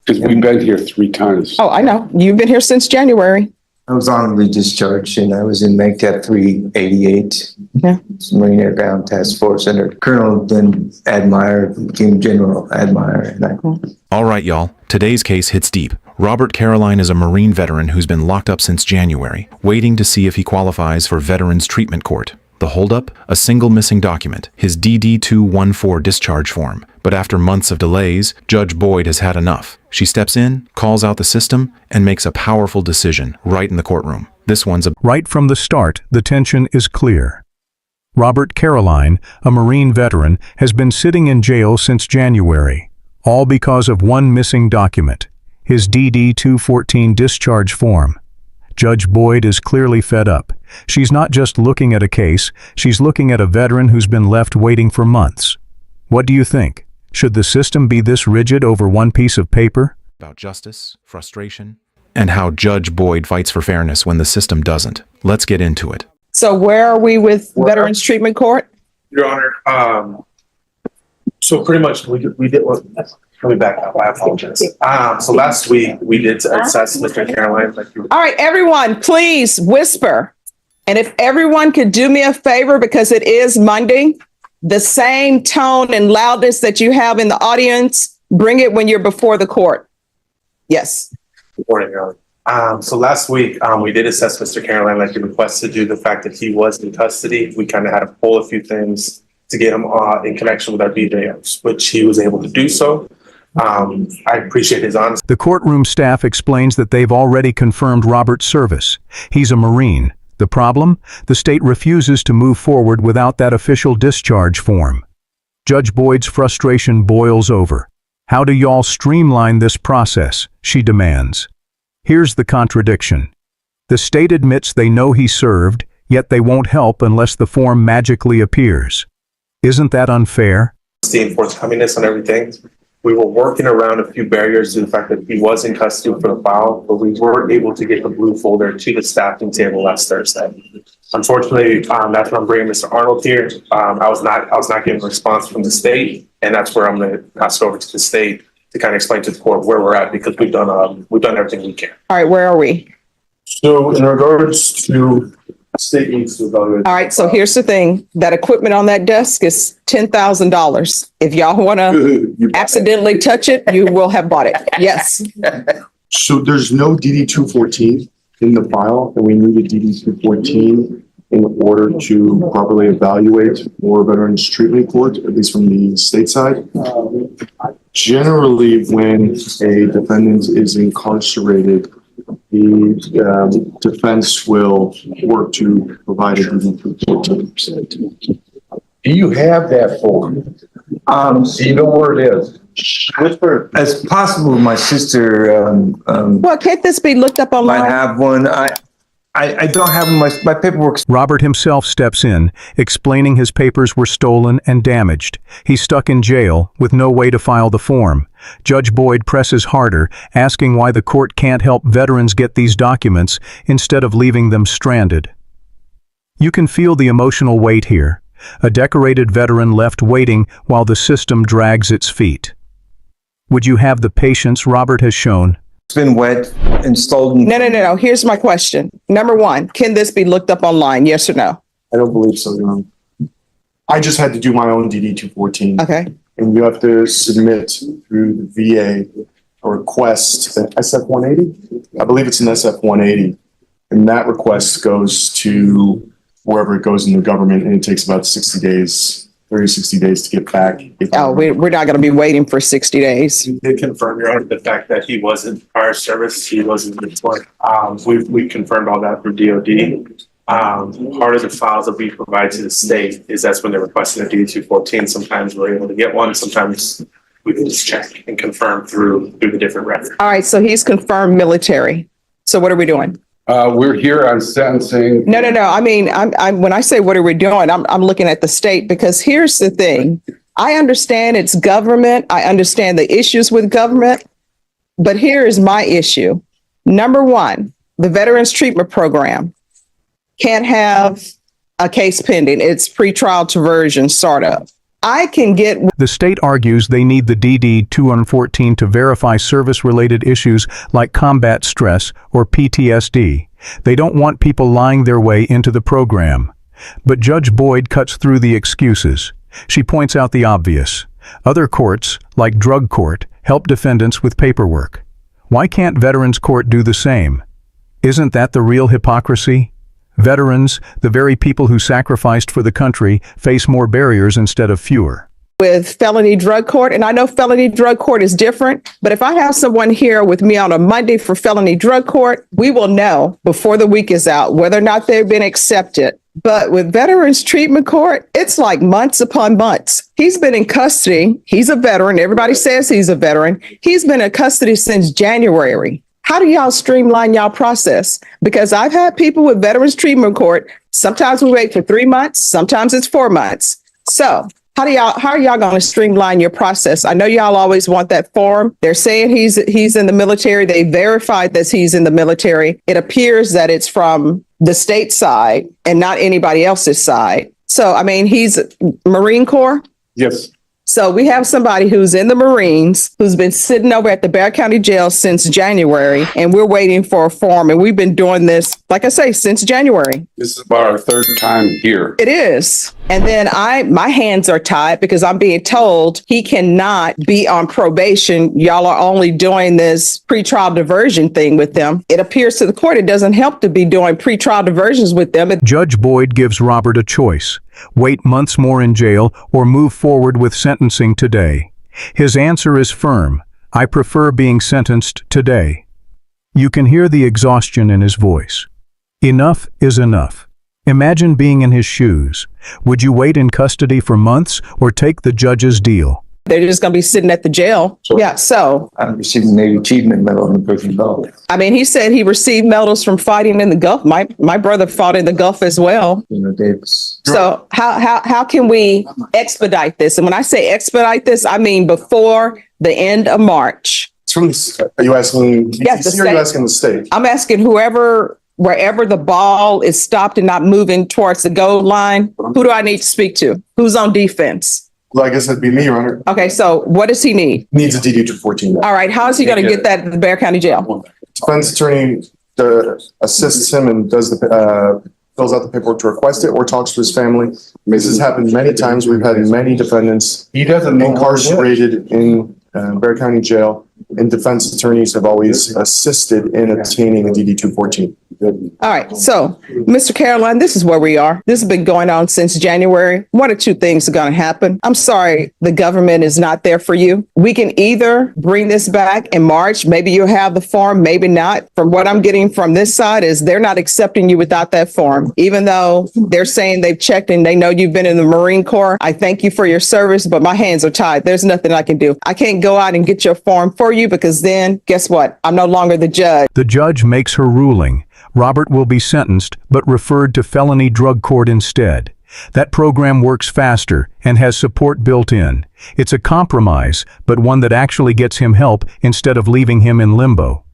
Because we've been here 3 times. Oh, I know. You've been here since January. I was honorably discharged and I was in MAGTF 388, Yeah. Marine Air Ground Task Force under Colonel then Admire, became General Admire. And All right, y'all. Today's case hits deep. Robert Caroline is a Marine veteran who's been locked up since January, waiting to see if he qualifies for Veterans Treatment Court. The holdup? A single missing document, his DD-214 discharge form. But after months of delays, Judge Boyd has had enough. She steps in, calls out the system, and makes a powerful decision right in the courtroom. This one's a... Right from the start, the tension is clear. Robert Caroline, a Marine veteran, has been sitting in jail since January, all because of one missing document, his DD-214 discharge form. Judge Boyd is clearly fed up. She's not just looking at a case, she's looking at a veteran who's been left waiting for months. What do you think? Should the system be this rigid over one piece of paper? About justice, frustration, and how Judge Boyd fights for fairness when the system doesn't. Let's get into it. So where are we with Veterans Treatment Court? Your Honor, so pretty much we did, let me back up, I apologize. So last week we did assess Mr. Caroline. All right, everyone, please whisper. And if everyone could do me a favor, because it is Monday, the same tone and loudness that you have in the audience, bring it when you're before the court. Yes. Good morning, Your Honor. So last week we did assess Mr. Caroline like you requested due to the fact that he was in custody. We kind of had to pull a few things to get him in connection with our DJs, which he was able to do so. I appreciate his honesty. The courtroom staff explains that they've already confirmed Robert's service. He's a Marine. The problem? The state refuses to move forward without that official discharge form. Judge Boyd's frustration boils over. How do y'all streamline this process? She demands. Here's the contradiction. The state admits they know he served, yet they won't help unless the form magically appears. Isn't that unfair? The forthcomingness on everything. We were working around a few barriers to the fact that he was in custody for the file, but we weren't able to get the blue folder to the staffing table last Thursday. Unfortunately, that's when I'm bringing Mr. Arnold here. I was not getting a response from the state, and that's where I'm going to pass it over to the state to kind of explain to the court where we're at, because we've done everything we can. All right, where are we? So in regards to state needs to evaluate. All right, so here's the thing. That equipment on that desk is $10,000. If y'all want to accidentally touch it, you will have bought it. Yes. So there's no DD-214 in the file, and we need a DD-214 in order to properly evaluate for Veterans Treatment Court, at least from the state side. Generally, when a defendant is incarcerated, the defense will work to provide a DD-214. Do you have that form? Do you know where it is? whisper, as possible, my sister, Well, can't this be looked up online? might have one. I don't have my paperwork. Robert himself steps in, explaining his papers were stolen and damaged. He's stuck in jail with no way to file the form. Judge Boyd presses harder, asking why the court can't help veterans get these documents instead of leaving them stranded. You can feel the emotional weight here. A decorated veteran left waiting while the system drags its feet. Would you have the patience Robert has shown? It's been wet and stolen. No. Here's my question. Number one, can this be looked up online? Yes or no? I don't believe so, Your Honor. I just had to do my own DD-214. Okay. And you have to submit through the VA a request, an SF-180? I believe it's an SF-180. And that request goes to wherever it goes in the government, and it takes about 60 days, 30, 60 days to get back. Oh, we're not going to be waiting for 60 days. You did confirm, Your Honor, the fact that he wasn't prior service, he wasn't deployed. We confirmed all that through DOD. Part of the files that we provide to the state is that's when they're requesting a DD-214. Sometimes we're able to get one. Sometimes we can just check and confirm through the different records. All right, so he's confirmed military. So what are we doing? We're here on sentencing. No. I mean, I'm when I say what are we doing, I'm looking at the state, because here's the thing. I understand it's government. I understand the issues with government. But here is my issue. Number one, the Veterans Treatment Program can't have a case pending. It's pretrial diversion, sort of. I can get The state argues they need the DD 214 to verify service-related issues like combat stress or PTSD. They don't want people lying their way into the program. But Judge Boyd cuts through the excuses. She points out the obvious. Other courts, like drug court, help defendants with paperwork. Why can't Veterans Court do the same? Isn't that the real hypocrisy? Veterans, the very people who sacrificed for the country, face more barriers instead of fewer. with felony drug court, and I know felony drug court is different, but if I have someone here with me on a Monday for felony drug court, we will know before the week is out whether or not they've been accepted. But with Veterans Treatment Court, it's like months upon months. He's been in custody. He's a veteran. Everybody says he's a veteran. He's been in custody since January. How do y'all streamline y'all process? Because I've had people with Veterans Treatment Court. Sometimes we wait for 3 months. Sometimes it's 4 months. So how are y'all going to streamline your process? I know y'all always want that form. They're saying he's in the military. They verified that he's in the military. It appears that it's from the state side and not anybody else's side. So, I mean, he's Marine Corps. Yes. So we have somebody who's in the Marines, who's been sitting over at the Bexar County Jail since January, and we're waiting for a form. And we've been doing this, like I say, since January. This is about our third time here. It is. And then my hands are tied because I'm being told he cannot be on probation. Y'all are only doing this pretrial diversion thing with them. It appears to the court it doesn't help to be doing pretrial diversions with them. Judge Boyd gives Robert a choice: wait months more in jail or move forward with sentencing today. His answer is firm: I prefer being sentenced today. You can hear the exhaustion in his voice. Enough is enough. Imagine being in his shoes. Would you wait in custody for months or take the judge's deal? They're just going to be sitting at the jail. Yeah. So, I received an Navy Achievement Medal in the prison Gulf. I mean, he said he received medals from fighting in the Gulf. My brother fought in the Gulf as well. You know, that's So how can we expedite this? And when I say expedite this, I mean before the end of March. It's from, are you asking Yes, the DTC or are you state. asking the state? I'm asking wherever the ball is stopped and not moving towards the goal line, who do I need to speak to? Who's on defense? Well, I guess that'd be me, Your Honor. Okay, so what does he need? Needs a DD 214. All right, how is he going to get that at the Bexar County Jail? Defense attorney assists him and does fills out the paperwork to request it or talks to his family. This has happened many times. We've had many defendants He doesn't know where it is. incarcerated in Bexar County Jail, and defense attorneys have always assisted in obtaining a DD 214. All right, so Mr. Caroline, this is where we are. This has been going on since January. One or two things are going to happen. I'm sorry the government is not there for you. We can either bring this back in March. Maybe you'll have the form, maybe not. From what I'm getting from this side is they're not accepting you without that form, even though they're saying they've checked and they know you've been in the Marine Corps. I thank you for your service, but my hands are tied. There's nothing I can do. I can't go out and get your form for you because then guess what? I'm no longer the judge. The judge makes her ruling. Robert will be sentenced, but referred to felony drug court instead. That program works faster and has support built in. It's a compromise, but one that actually gets him help instead of leaving him in limbo.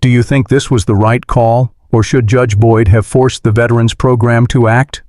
Do you think this was the right call, or should Judge Boyd have forced the Veterans Program to act?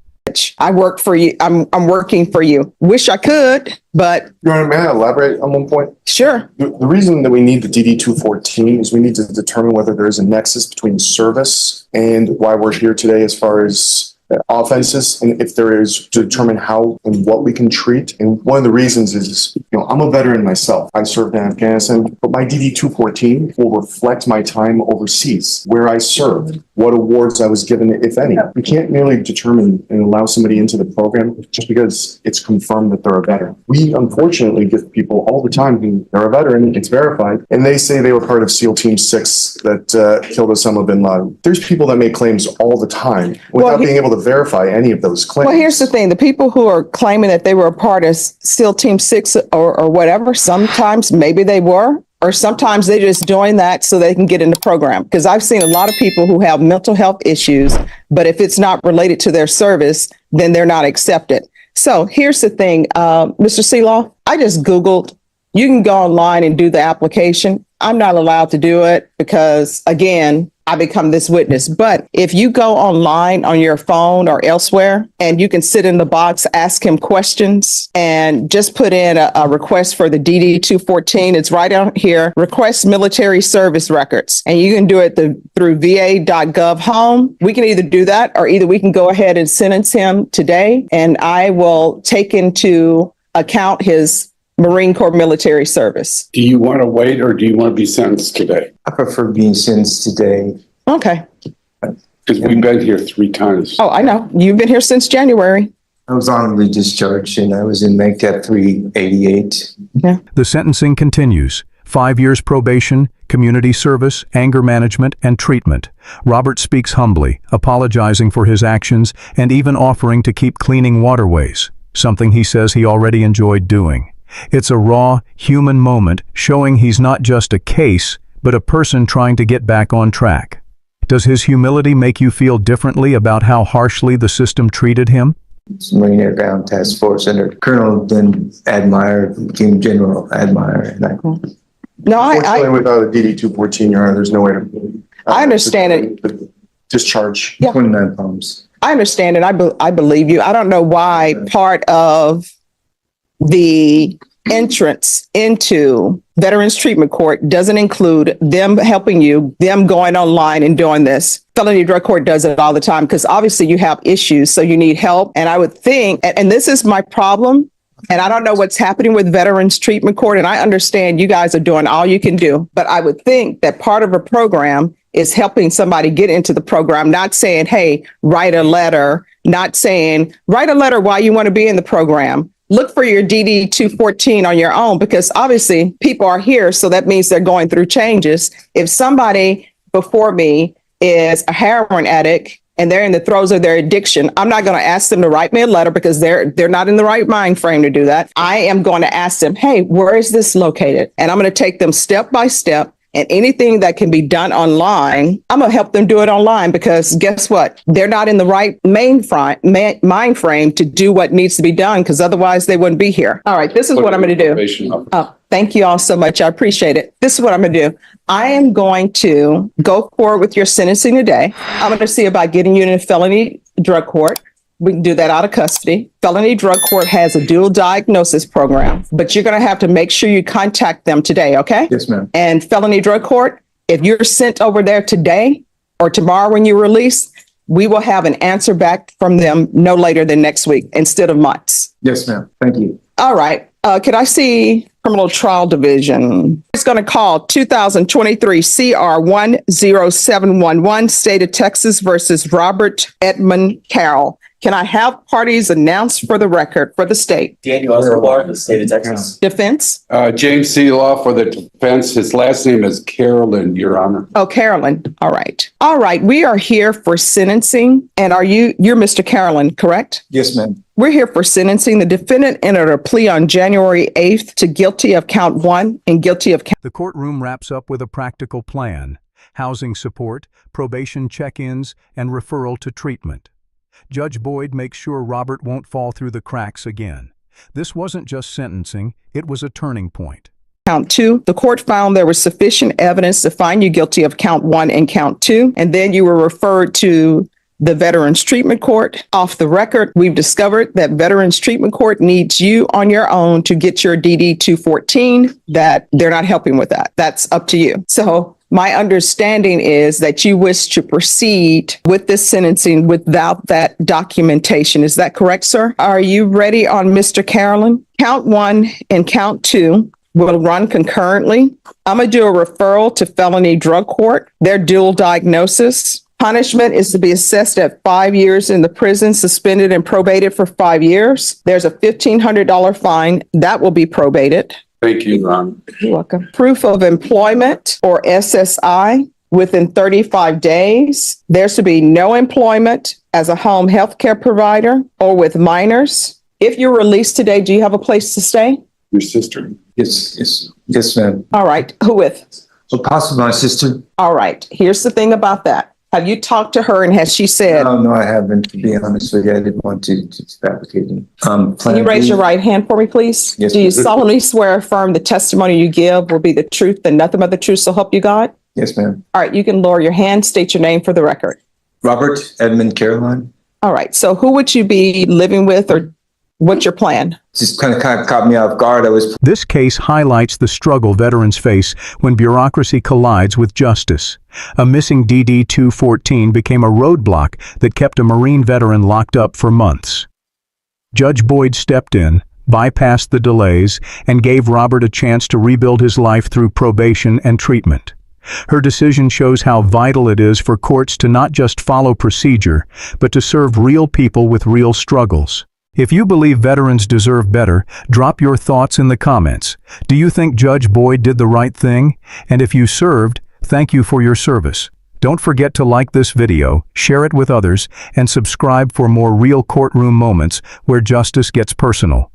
I work for you. I'm working for you. Wish I could, but Your Honor, may I elaborate on one point? sure. The reason that we need the DD 214 is we need to determine whether there is a nexus between service and why we're here today as far as offenses, and if there is, to determine how and what we can treat. And one of the reasons is, I'm a veteran myself. I served in Afghanistan, but my DD 214 will reflect my time overseas, where I served, what awards I was given, if any. We can't merely determine and allow somebody into the program just because it's confirmed that they're a veteran. We unfortunately give people all the time who they're a veteran, it's verified, and they say they were part of SEAL Team 6 that killed Osama bin Laden. There's people that make claims all the time without being able to verify any of those claims. Well, here's the thing. The people who are claiming that they were a part of SEAL Team 6 or whatever, sometimes maybe they were, or sometimes they're just doing that so they can get in the program. Because I've seen a lot of people who have mental health issues, but if it's not related to their service, then they're not accepted. So here's the thing, Mr. Seeloff, I just Googled, you can go online and do the application. I'm not allowed to do it because, again, I become this witness. But if you go online on your phone or elsewhere and you can sit in the box, ask him questions and just put in a request for the DD 214. It's right out here, request military service records. And you can do it through va.gov home. We can either do that or either we can go ahead and sentence him today. And I will take into account his Marine Corps military service. Do you want to wait or do you want to be sentenced today? I prefer being sentenced today. Okay. Because we've been here 3 times. Oh, I know. You've been here since January. I was honorably discharged and I was in MAGTAP 388. The sentencing continues. 5 years probation, community service, anger management, and treatment. Robert speaks humbly, apologizing for his actions and even offering to keep cleaning waterways, something he says he already enjoyed doing. It's a raw, human moment showing he's not just a case, but a person trying to get back on track. Does his humility make you feel differently about how harshly the system treated him? Marine Air Ground Task Force under Colonel, then Admire, became General Admire. And No, Fortunately, without a DD 214, Your Honor, there's no way to. I understand it. Discharge. Yeah. 29 pounds. I understand it. I believe you. I don't know why part of the entrance into Veterans Treatment Court doesn't include them helping you, them going online and doing this. Felony Drug Court does it all the time because obviously you have issues, so you need help. And I would think, and this is my problem, and I don't know what's happening with Veterans Treatment Court, and I understand you guys are doing all you can do, but I would think that part of a program is helping somebody get into the program, not saying, hey, write a letter, not saying, write a letter why you want to be in the program. Look for your DD 214 on your own, because obviously people are here. So that means they're going through changes. If somebody before me is a heroin addict and they're in the throes of their addiction, I'm not going to ask them to write me a letter because they're not in the right mind frame to do that. I am going to ask them, hey, where is this located? And I'm going to take them step by step. And anything that can be done online, I'm going to help them do it online because guess what? They're not in the right mind frame to do what needs to be done because otherwise they wouldn't be here. All right, this is what I'm going to do. Thank you all so much. I appreciate it. This is what I'm going to do. I am going to go forward with your sentencing today. I'm going to see about getting you in a felony drug court. We can do that out of custody. Felony Drug Court has a dual diagnosis program, but you're going to have to make sure you contact them today, okay? Yes, ma'am. And Felony Drug Court, if you're sent over there today or tomorrow when you release, we will have an answer back from them no later than next week instead of months. Yes, ma'am. Thank you. All right. Could I see Criminal Trial Division? It's going to call 2023 CR 10711, State of Texas versus Robert Edmund Carroll. Can I have parties announced for the record for the state? Daniel Escobar, the state of Texas. Defense? James Seeloff for the defense. His last name is Carolyn, Your Honor. Oh, Carolyn. All right. All right. We are here for sentencing. And you're Mr. Carolyn, correct? Yes, ma'am. We're here for sentencing. The defendant entered a plea on January 8th to guilty of count 1 and guilty of count. The courtroom wraps up with a practical plan: housing support, probation check-ins, and referral to treatment. Judge Boyd makes sure Robert won't fall through the cracks again. This wasn't just sentencing, it was a turning point. Count 2, the court found there was sufficient evidence to find you guilty of count 1 and count 2, and then you were referred to the Veterans Treatment Court. Off the record, we've discovered that Veterans Treatment Court needs you on your own to get your DD 214, that they're not helping with that. That's up to you. So my understanding is that you wish to proceed with this sentencing without that documentation. Is that correct, sir? Are you ready on Mr. Carolyn? Count 1 and count 2 will run concurrently. I'm going to do a referral to Felony Drug Court. Their dual diagnosis. Punishment is to be assessed at 5 years in the prison, suspended and probated for 5 years. There's a $1,500 fine that will be probated. Thank you, Your Honor. You're welcome. Proof of employment or SSI within 35 days. There's to be no employment as a home health care provider or with minors. If you're released today, do you have a place to stay? Your sister. Yes, ma'am. All right. Who with? Well, possibly my sister. All right. Here's the thing about that. Have you talked to her and has she said? No, I haven't, to be honest with you. I didn't want to fabricate it. Can you raise your right hand for me, please? Yes, Do you ma'am. solemnly swear or affirm the testimony you give will be the truth and nothing but the truth, so help you God? Yes, ma'am. All right, you can lower your hand, state your name for the record. Robert Edmund Caroline. All right, so who would you be living with, or what's your plan? Just kind of caught me off guard. I was This case highlights the struggle veterans face when bureaucracy collides with justice. A missing DD-214 became a roadblock that kept a Marine veteran locked up for months. Judge Boyd stepped in, bypassed the delays, and gave Robert a chance to rebuild his life through probation and treatment. Her decision shows how vital it is for courts to not just follow procedure, but to serve real people with real struggles. If you believe veterans deserve better, drop your thoughts in the comments. Do you think Judge Boyd did the right thing? And if you served, thank you for your service. Don't forget to like this video, share it with others, and subscribe for more real courtroom moments where justice gets personal.